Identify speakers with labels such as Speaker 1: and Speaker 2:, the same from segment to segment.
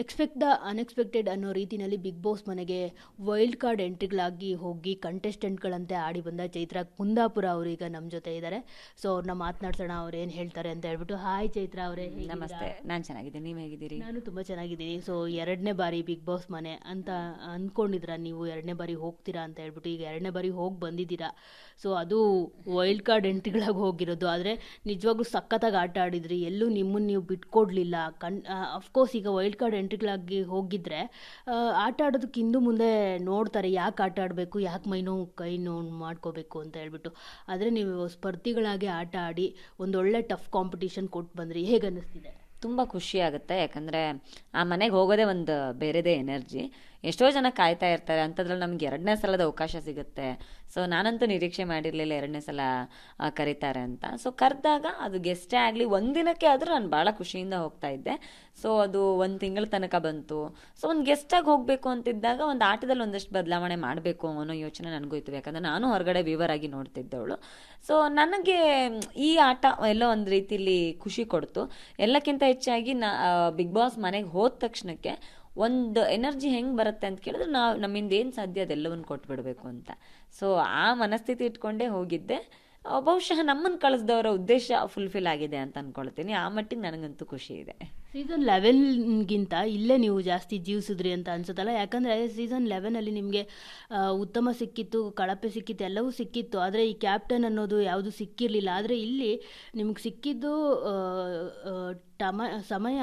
Speaker 1: Expect the unexpected ಅನ್ನೋ ರೀತಿಯಲ್ಲಿ big boss ಮನೆಗೆ ವೈಲ್ಡ್ ಕಾರ್ಡ್ ಎಂಟ್ರಿಗಳಾಗಿ ಹೋಗಿ ಕಂಟೆಸ್ಟೆಂಟ್ಗಳಂತೆ ಆಡಿ ಬಂದ ಚೈತ್ರ ಕುಂದಾಪುರ ಅವರೀಗ ನಮ್ಮ ಜೊತೆ ಇದ್ದಾರೆ. ಸೊ ಅವ್ರನ್ನ ಮಾತನಾಡ್ಸೋಣ, ಅವ್ರು ಏನು ಹೇಳ್ತಾರೆ ಅಂತ ಹೇಳ್ಬಿಟ್ಟು. ಹಾಯ್ ಚೈತ್ರ ಅವರೇ.
Speaker 2: ನಮಸ್ತೆ, ನಾನು ಚೆನ್ನಾಗಿದ್ದೀನಿ, ನೀವು ಹೇಗಿದ್ದೀರಿ?
Speaker 1: ನಾನು ತುಂಬ ಚೆನ್ನಾಗಿದ್ದೀನಿ. ಸೊ 2ನೇ ಬಾರಿ ಬಿಗ್ ಬಾಸ್ ಮನೆ ಅಂತ ಅಂದ್ಕೊಂಡಿದ್ದೀರಾ ನೀವು? 2ನೇ ಬಾರಿ ಹೋಗ್ತೀರಾ ಅಂತ ಹೇಳ್ಬಿಟ್ಟು ಈಗ 2ನೇ ಬಾರಿ ಹೋಗಿ ಬಂದಿದ್ದೀರಾ. ಸೊ ಅದು ವೈಲ್ಡ್ ಕಾರ್ಡ್ ಎಂಟ್ರಿಗಳಾಗಿ ಹೋಗಿರೋದು. ಆದರೆ ನಿಜವಾಗ್ಲೂ ಸಖತ್ತಾಗಿ ಆಟ ಆಡಿದ್ರಿ, ಎಲ್ಲೂ ನಿಮ್ಮನ್ನು ನೀವು ಬಿಟ್ಕೊಡ್ಲಿಲ್ಲ. ಅಫ್ಕೋರ್ಸ್ ಈಗ ವೈಲ್ಡ್ ಕಾರ್ಡ್ ಎಂಟ್ರಿಗಳಾಗಿ ಹೋಗಿದ್ರೆ ಆಟ ಆಡೋದಕ್ಕೆ ಹಿಂದೆ ಮುಂದೆ ನೋಡ್ತಾರೆ, ಯಾಕೆ ಆಟ ಆಡಬೇಕು, ಯಾಕೆ ಮೈನೋವು ಕೈ ನೋವು ಮಾಡ್ಕೋಬೇಕು ಅಂತ ಹೇಳ್ಬಿಟ್ಟು. ಆದರೆ ನೀವು ಸ್ಪರ್ಧಿಗಳಾಗಿ ಆಟ ಆಡಿ ಒಂದೊಳ್ಳೆ ಟಫ್ ಕಾಂಪಿಟೇಷನ್ ಕೊಟ್ಟು ಬಂದ್ರಿ. ಹೇಗೆ ಅನ್ನಿಸ್ತಿದೆ?
Speaker 2: ತುಂಬ ಖುಷಿ ಆಗುತ್ತೆ, ಯಾಕಂದರೆ ಆ ಮನೆಗೆ ಹೋಗೋದೇ ಒಂದು ಬೇರೆದೇ ಎನರ್ಜಿ. ಎಷ್ಟೋ ಜನ ಕಾಯ್ತಾ ಇರ್ತಾರೆ, ಅಂಥದ್ರಲ್ಲಿ ನಮ್ಗೆ 2ನೇ ಸಲದ ಅವಕಾಶ ಸಿಗುತ್ತೆ. ಸೊ ನಾನಂತೂ ನಿರೀಕ್ಷೆ ಮಾಡಿರಲಿಲ್ಲ 2ನೇ ಸಲ ಕರೀತಾರೆ ಅಂತ. ಸೊ ಕರೆದಾಗ ಅದು ಗೆಸ್ಟೇ ಆಗಲಿ, ಒಂದಿನಕ್ಕೆ ಆದರೂ ನಾನು ಭಾಳ ಖುಷಿಯಿಂದ ಹೋಗ್ತಾ ಇದ್ದೆ. ಸೊ ಅದು 1 ತಿಂಗಳ ತನಕ ಬಂತು. ಸೊ ಒಂದು ಗೆಸ್ಟಾಗಿ ಹೋಗಬೇಕು ಅಂತಿದ್ದಾಗ ಒಂದು ಆಟದಲ್ಲಿ ಒಂದಷ್ಟು ಬದಲಾವಣೆ ಮಾಡಬೇಕು ಅನ್ನೋ ಯೋಚನೆ ನನಗೂ ಇತ್ತು, ಯಾಕಂದರೆ ನಾನು ಹೊರಗಡೆ ವ್ಯೂವರ್ ಆಗಿ ನೋಡ್ತಿದ್ದವಳು. ಸೊ ನನಗೆ ಈ ಆಟ ಎಲ್ಲೋ ಒಂದು ರೀತಿಲಿ ಖುಷಿ ಕೊಡ್ತು. ಎಲ್ಲಕ್ಕಿಂತ ಹೆಚ್ಚಾಗಿ ಬಿಗ್ ಬಾಸ್ ಮನೆಗೆ ಹೋದ ತಕ್ಷಣಕ್ಕೆ ಒಂದು ಎನರ್ಜಿ ಹೆಂಗೆ ಬರುತ್ತೆ ಅಂತ ಕೇಳಿದ್ರೆ, ನಾವು ನಮ್ಮಿಂದ ಏನು ಸಾಧ್ಯ ಅದೆಲ್ಲವನ್ನು ಕೊಟ್ಬಿಡ್ಬೇಕು ಅಂತ. ಸೊ ಆ ಮನಸ್ಥಿತಿ ಇಟ್ಕೊಂಡೇ ಹೋಗಿದ್ದೆ. ಬಹುಶಃ ನಮ್ಮನ್ನು ಕಳಿಸ್ದವರ ಉದ್ದೇಶ ಫುಲ್ಫಿಲ್ ಆಗಿದೆ ಅಂತ ಅಂದ್ಕೊಳ್ತೀನಿ. ಆ ಮಟ್ಟಿಗೆ ನನಗಂತೂ ಖುಷಿ ಇದೆ.
Speaker 1: ಸೀಸನ್ 11ಗಿಂತ ಇಲ್ಲೇ ನೀವು ಜಾಸ್ತಿ ಜೀವಿಸಿದ್ರಿ ಅಂತ ಅನ್ಸುತ್ತಲ್ಲ? ಯಾಕಂದರೆ ಸೀಸನ್ 11ಅಲ್ಲಿ ನಿಮಗೆ ಉತ್ತಮ ಸಿಕ್ಕಿತ್ತು, ಕಳಪೆ ಸಿಕ್ಕಿತ್ತು, ಎಲ್ಲವೂ ಸಿಕ್ಕಿತ್ತು. ಆದರೆ ಈ ಕ್ಯಾಪ್ಟನ್ ಅನ್ನೋದು ಯಾವುದು ಸಿಕ್ಕಿರಲಿಲ್ಲ. ಆದರೆ ಇಲ್ಲಿ ನಿಮ್ಗೆ ಸಿಕ್ಕಿದ್ದು ಸಮಯ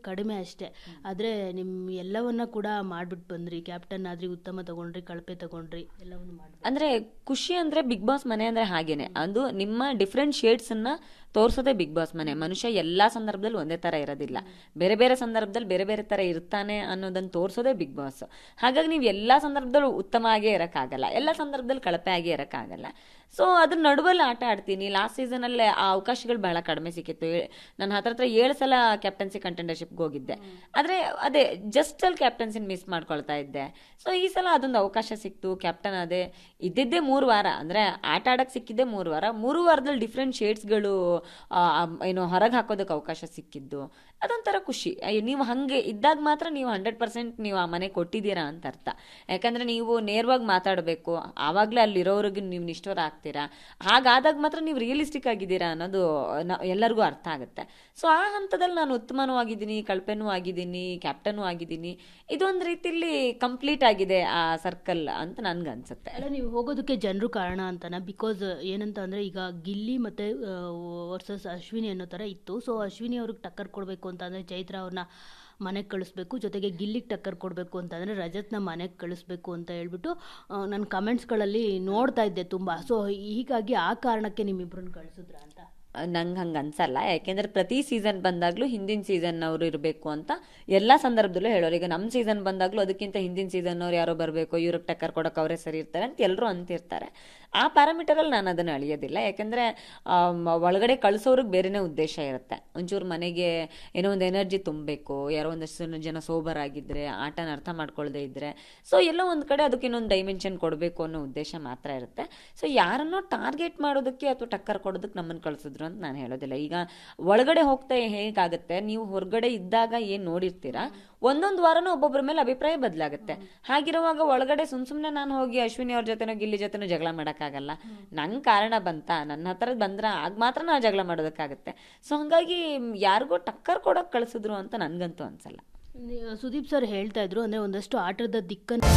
Speaker 1: ಕಡಿಮೆ ಅಷ್ಟೇ. ಆದರೆ ನಿಮ್ಮ ಎಲ್ಲವನ್ನ ಕೂಡ ಮಾಡಿಬಿಟ್ಟು ಬಂದ್ರಿ. ಕ್ಯಾಪ್ಟನ್ ಆದ್ರಿ, ಉತ್ತಮ ತಗೊಂಡ್ರಿ, ಕಳಪೆ ತಗೊಂಡ್ರಿ, ಎಲ್ಲವನ್ನು ಮಾಡಿ.
Speaker 2: ಅಂದರೆ ಖುಷಿ ಅಂದರೆ ಬಿಗ್ ಬಾಸ್ ಮನೆ ಅಂದರೆ ಹಾಗೇನೆ, ಅದು ನಿಮ್ಮ ಡಿಫ್ರೆಂಟ್ ಶೇಡ್ಸನ್ನು ತೋರಿಸೋದೇ ಬಿಗ್ ಬಾಸ್ ಮನೆ. ಮನುಷ್ಯ ಎಲ್ಲ ಸಂದರ್ಭದಲ್ಲಿ ಒಂದೇ ಥರ ಇರೋದಿಲ್ಲ, ಬೇರೆ ಬೇರೆ ಸಂದರ್ಭದಲ್ಲಿ ಬೇರೆ ಬೇರೆ ಥರ ಇರ್ತಾನೆ ಅನ್ನೋದನ್ನು ತೋರಿಸೋದೇ ಬಿಗ್ ಬಾಸ್. ಹಾಗಾಗಿ ನೀವು ಎಲ್ಲ ಸಂದರ್ಭದಲ್ಲೂ ಉತ್ತಮ ಆಗೇ ಇರೋಕ್ಕಾಗಲ್ಲ, ಎಲ್ಲ ಸಂದರ್ಭದಲ್ಲಿ ಕಳಪೆ ಆಗೇ ಇರೋಕ್ಕಾಗಲ್ಲ. ಸೊ ಅದ್ರ ನಡುವಲ್ಲಿ ಆಟ ಆಡ್ತೀನಿ. ಲಾಸ್ಟ್ ಸೀಸನಲ್ಲೇ ಆ ಅವಕಾಶಗಳು ಬಹಳ ಕಡಿಮೆ ಸಿಕ್ಕಿತ್ತು. ನನ್ನ ಹತ್ರ 7 ಸಲ ಕ್ಯಾಪ್ಟನ್ಸಿ ಕಂಟೆಂಡರ್ಶಿಪ್ಗೆ ಹೋಗಿದ್ದೆ, ಆದರೆ ಅದೇ ಜಸ್ಟ್ ಅಲ್ಲಿ ಕ್ಯಾಪ್ಟನ್ಸಿನ ಮಿಸ್ ಮಾಡ್ಕೊಳ್ತಾ ಇದ್ದೆ. ಸೊ ಈ ಸಲ ಅದೊಂದು ಅವಕಾಶ ಸಿಕ್ತು, ಕ್ಯಾಪ್ಟನ್ ಅದೇ ಇದ್ದಿದ್ದೇ 3 ವಾರ, ಅಂದರೆ ಆಟ ಆಡೋಕ್ಕೆ ಸಿಕ್ಕಿದ್ದೆ 3 ವಾರ. 3 ವಾರದಲ್ಲಿ ಡಿಫ್ರೆಂಟ್ ಶೇಡ್ಸ್ಗಳು ಏನು ಹೊರಗೆ ಹಾಕೋದಕ್ಕೆ ಅವಕಾಶ ಸಿಕ್ಕಿದ್ದು ಅದೊಂಥರ ಖುಷಿ. ನೀವು ಹಾಗೆ ಇದ್ದಾಗ ಮಾತ್ರ ನೀವು 100% ನೀವು ಆ ಮನೆ ಕೊಟ್ಟಿದ್ದೀರಾ ಅಂತ ಅರ್ಥ. ಯಾಕಂದರೆ ನೀವು ನೇರವಾಗಿ ಮಾತಾಡಬೇಕು, ಆವಾಗಲೇ ಅಲ್ಲಿರೋರಿಗೆ ನೀವು ನಿಷ್ಠುರ ಆಗ್ತೀರಾ. ಹಾಗಾದಾಗ ಮಾತ್ರ ನೀವು ರಿಯಲಿಸ್ಟಿಕ್ ಆಗಿದ್ದೀರಾ ಅನ್ನೋದು ಎಲ್ಲರಿಗೂ ಅರ್ಥ ಆಗುತ್ತೆ. ಸೊ ಆ ಹಂತದಲ್ಲಿ ನಾನು ಉತ್ತಮನೂ ಆಗಿದ್ದೀನಿ, ಕಳಪೆನೂ ಆಗಿದ್ದೀನಿ, ಕ್ಯಾಪ್ಟನೂ ಆಗಿದ್ದೀನಿ. ಇದೊಂದು ರೀತಿಯಲ್ಲಿ ಕಂಪ್ಲೀಟ್ ಆಗಿದೆ ಆ ಸರ್ಕಲ್ ಅಂತ ನನ್ಗೆ ಅನ್ಸುತ್ತೆ.
Speaker 1: ಅಲ್ಲ, ನೀವು ಹೋಗೋದಕ್ಕೆ ಜನರು ಕಾರಣ ಅಂತಾನ? ಬಿಕಾಸ್ ಏನಂತ ಅಂದರೆ ಈಗ ಗಿಲ್ಲಿ ಮತ್ತು ವರ್ಸಸ್ ಅಶ್ವಿನಿ ಅನ್ನೋ ಥರ ಇತ್ತು. ಸೊ ಅಶ್ವಿನಿ ಅವ್ರಿಗೆ ಟಕ್ಕರ್ ಕೊಡಬೇಕು ಅಂತಂದರೆ ಚೈತ್ರ ಅವ್ರನ್ನ ಮನೆಗೆ ಕಳಿಸ್ಬೇಕು, ಜೊತೆಗೆ ಗಿಲ್ಲಿಗೆ ಟಕ್ಕರ್ ಕೊಡಬೇಕು ಅಂತಂದರೆ ರಜತ್ನ ಮನೆಗೆ ಕಳಿಸ್ಬೇಕು ಅಂತ ಹೇಳ್ಬಿಟ್ಟು ನನ್ನ ಕಮೆಂಟ್ಸ್ಗಳಲ್ಲಿ ನೋಡ್ತಾ ಇದ್ದೆ ತುಂಬ. ಸೊ ಹೀಗಾಗಿ ಆ ಕಾರಣಕ್ಕೆ ನಿಮ್ಮಿಬ್ಬರನ್ನ ಕಳಿಸಿದ್ರ ಅಂತ?
Speaker 2: ನಂಗೆ ಹಂಗೆ ಅನ್ಸಲ್ಲ, ಯಾಕೆಂದರೆ ಪ್ರತಿ ಸೀಸನ್ ಬಂದಾಗಲೂ ಹಿಂದಿನ ಸೀಸನ್ನವರು ಇರಬೇಕು ಅಂತ ಎಲ್ಲ ಸಂದರ್ಭದಲ್ಲೂ ಹೇಳೋರು. ಈಗ ನಮ್ಮ ಸೀಸನ್ ಬಂದಾಗಲೂ ಅದಕ್ಕಿಂತ ಹಿಂದಿನ ಸೀಸನ್ನವ್ರು ಯಾರೋ ಬರಬೇಕು, ಇವ್ರಿಗೆ ಟಕ್ಕರ್ ಕೊಡೋಕೆ ಅವರೇ ಸರಿ ಇರ್ತಾರೆ ಅಂತ ಎಲ್ಲರೂ ಅಂತಿರ್ತಾರೆ. ಆ ಪ್ಯಾರಾಮೀಟರಲ್ಲಿ ನಾನು ಅದನ್ನು ಅಳಿಯೋದಿಲ್ಲ, ಯಾಕೆಂದರೆ ಒಳಗಡೆ ಕಳಿಸೋರಿಗೆ ಬೇರೆನೇ ಉದ್ದೇಶ ಇರುತ್ತೆ. ಒಂಚೂರು ಮನೆಗೆ ಏನೋ ಒಂದು ಎನರ್ಜಿ ತುಂಬಬೇಕು, ಯಾರೋ ಒಂದಷ್ಟು ಜನ ಸೋಬರ್ ಆಗಿದ್ದರೆ, ಆಟನ ಅರ್ಥ ಮಾಡ್ಕೊಳ್ಳದೆ ಇದ್ದರೆ, ಸೊ ಎಲ್ಲೋ ಒಂದು ಕಡೆ ಅದಕ್ಕೆ ಇನ್ನೊಂದು ಡೈಮೆನ್ಷನ್ ಕೊಡಬೇಕು ಅನ್ನೋ ಉದ್ದೇಶ ಮಾತ್ರ ಇರುತ್ತೆ. ಸೊ ಯಾರನ್ನೋ ಟಾರ್ಗೆಟ್ ಮಾಡೋದಕ್ಕೆ ಅಥವಾ ಟಕ್ಕರ್ ಕೊಡೋದಕ್ಕೆ ನಮ್ಮನ್ನು ಕಳಿಸಿದ್ರು ಅಂತ ನಾನು ಹೇಳೋದಿಲ್ಲ. ಈಗ ಒಳಗಡೆ ಹೋಗ್ತಾ ಹೇಗಾಗುತ್ತೆ, ನೀವು ಹೊರಗಡೆ ಇದ್ದಾಗ ಏನು ನೋಡಿರ್ತೀರಾ, ಒಂದೊಂದು ವಾರನೂ ಒಬ್ಬೊಬ್ಬರ ಮೇಲೆ ಅಭಿಪ್ರಾಯ ಬದಲಾಗುತ್ತೆ. ಹಾಗಿರುವಾಗ ಒಳಗಡೆ ಸುಮ್ಮನೆ ನಾನು ಹೋಗಿ ಅಶ್ವಿನಿ ಅವ್ರ ಜೊತೆನೋ ಗಿಲ್ಲಿ ಜೊತೆನೋ ಜಗಳ ಮಾಡೋಕ್ಕಾಗಲ್ಲ. ನಂಗೆ ಕಾರಣ ಬಂತ, ನನ್ನ ಹತ್ರ ಬಂದ್ರೆ ಆಗ ಮಾತ್ರ ನಾವು ಜಗಳ ಮಾಡೋದಕ್ಕಾಗುತ್ತೆ. ಸೊ ಹಾಗಾಗಿ ಯಾರಿಗೋ ಟಕ್ಕರ್ ಕೊಡೋಕೆ ಕಳಿಸಿದ್ರು ಅಂತ ನನಗಂತೂ ಅನ್ಸಲ್ಲ.
Speaker 1: ಸುದೀಪ್ ಸರ್ ಹೇಳ್ತಾ ಇದ್ರು, ಅಂದರೆ ಒಂದಷ್ಟು ಆಟದ ದಿಕ್ಕನ್ನು